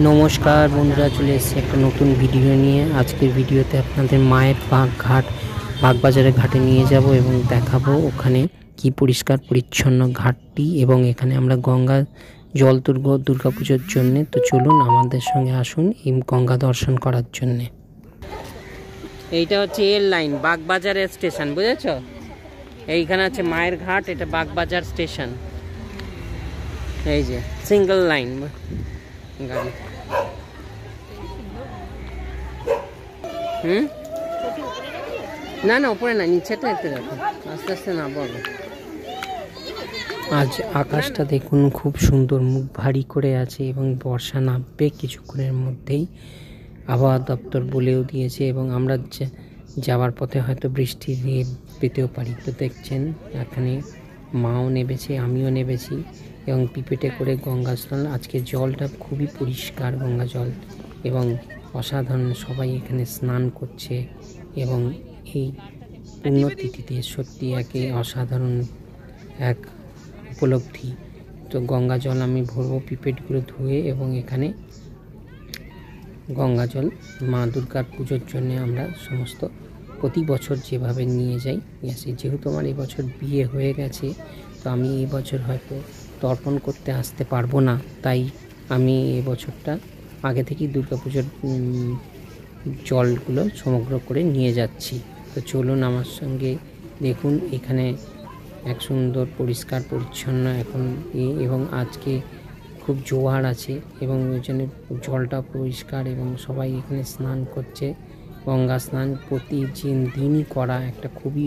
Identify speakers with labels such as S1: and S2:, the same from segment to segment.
S1: নমস্কার বন্ধুরা, চলে এসেছি একটা নতুন ভিডিও নিয়ে। আজকের ভিডিওতে আপনাদের মায়ের বাগবাজারের ঘাটে নিয়ে যাব এবং দেখাবো ওখানে কি পরিষ্কার পরিচ্ছন্ন ঘাটটি, এবং এখানে আমরা গঙ্গা জল তুলব দুর্গাপুজোর জন্যে। তো চলুন আমাদের সঙ্গে আসুন এই গঙ্গা দর্শন করার জন্যে। এইটা হচ্ছে এর লাইন, বাগবাজারের স্টেশন, বুঝেছ? এইখানে আছে মায়ের ঘাট, এটা বাগবাজার স্টেশন। এই যে সিঙ্গেল লাইন গাড়ি। না না, উপরে না, নিচেটা একটু দেখো, আস্তে আস্তে না বলো। আজ আকাশটা দেখুন, খুব সুন্দর, মুখ ভারী করে আছে এবং বর্ষা নামবে কিছুক্ষণের মধ্যেই, আবহাওয়া দপ্তর বলেও দিয়েছে। এবং আমরা যাওয়ার পথে হয়তো বৃষ্টি পেতেও পারি। তো দেখছেন এখানে মাও নেবেছে, আমিও নেবেছি, এবং পিপেটে করে গঙ্গা স্নান। আজকে জলটা খুবই পরিষ্কার গঙ্গা জল, এবং অসাধারণ, সবাই এখানে স্নান করছে। এবং এই পুণ্যতিথিতে সত্যি একে অসাধারণ এক উপলব্ধি। তো গঙ্গা জল আমি ভরবো পিপেটগুলো ধুয়ে, এবং এখানে গঙ্গা জল মা দুর্গার পুজোর জন্য আমরা সমস্ত প্রতি বছর যেভাবে নিয়ে যাই আসি। যেহেতু আমার এবছর বিয়ে হয়ে গেছে, তো আমি এই বছর হয়তো তর্পণ করতে আসতে পারবো না, তাই আমি এবছরটা আগে থেকেই দুর্গাপুজোর জলগুলো সমগ্র করে নিয়ে যাচ্ছি। তো চলুন আমার সঙ্গে দেখুন, এখানে এক সুন্দর পরিষ্কার পরিচ্ছন্ন এখন, এবং আজকে খুব জোয়ার আছে এবং ওই জন্য জলটা পরিষ্কার, এবং সবাই এখানে স্নান করছে। গঙ্গা স্নান দিনই করা একটা খুবই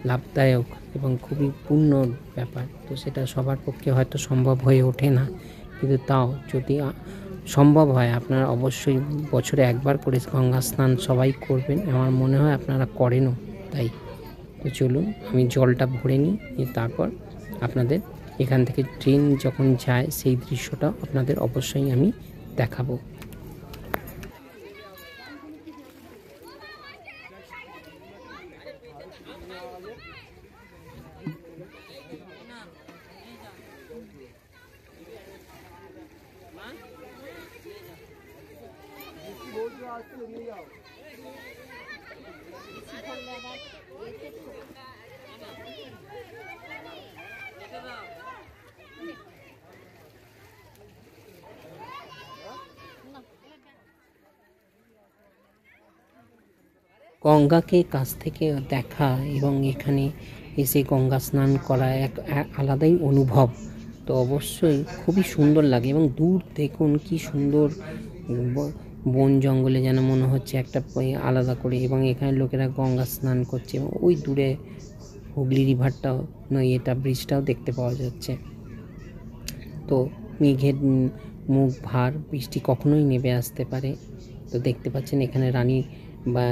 S1: লাভদায়ক এবং খুবই পূর্ণ ব্যাপার। তো সেটা সবার পক্ষে হয়তো সম্ভব হয়ে ওঠে না, কিন্তু তাও যদি সম্ভব হয় আপনারা অবশ্যই বছরে একবার করে গঙ্গা স্নান সবাই করবেন। আমার মনে হয় আপনারা করেনও, তাই। তো চলুন আমি জলটা ভরে নিই, তারপর আপনাদের এখান থেকে ট্রেন যখন যায় সেই দৃশ্যটা আপনাদের অবশ্যই আমি দেখাবো। গঙ্গাকে কাছ থেকে দেখা এবং এখানে এসে গঙ্গা স্নান করা এক আলাদাই অনুভব। তো অবশ্যই খুবই সুন্দর লাগে, এবং দূর দেখুন কি সুন্দর বন জঙ্গলে যেন মনে হচ্ছে একটা আলাদা করে, এবং এখানে লোকেরা গঙ্গা স্নান করছে, এবং ওই দূরে হুগলি রিভারটাও এটা ব্রিজটাও দেখতে পাওয়া যাচ্ছে। তো মেঘের মুখ ভার, বৃষ্টি কখনোই নেমে আসতে পারে। তো দেখতে পাচ্ছেন এখানে রানী বা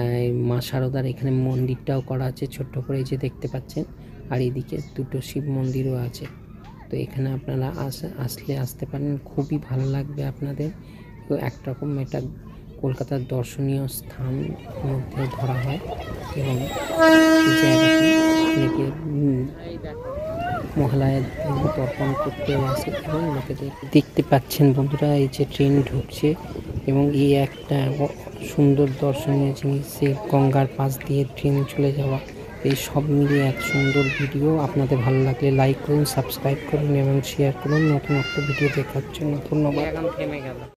S1: মা শারদার এখানে মন্দিরটাও করা আছে ছোট্ট করে, যে দেখতে পাচ্ছেন। আর এদিকে দুটো শিব মন্দিরও আছে। তো এখানে আপনারা আসতে পারেন, খুবই ভালো লাগবে আপনাদের। তো একরকম এটা কলকাতার দর্শনীয় স্থান মধ্যে ধরা হয়, এবং জায়গাটি মহালয়ার দিন তর্পণ করতেও আসে এবং লোকেদের দেখতে পাচ্ছেন বন্ধুরা। এই যে ট্রেন ঢুকছে, এবং এই একটা সুন্দর দর্শনীয় জিনিস, সেই গঙ্গার পাশ দিয়ে ট্রেন চলে যাওয়া, এই সব মিলিয়ে এক সুন্দর ভিডিও। আপনাদের ভালো লাগলে লাইক করুন, সাবস্ক্রাইব করুন এবং শেয়ার করুন নতুন একটা ভিডিও দেখার জন্য। ধন্যবাদ। এখন থেমে গেল।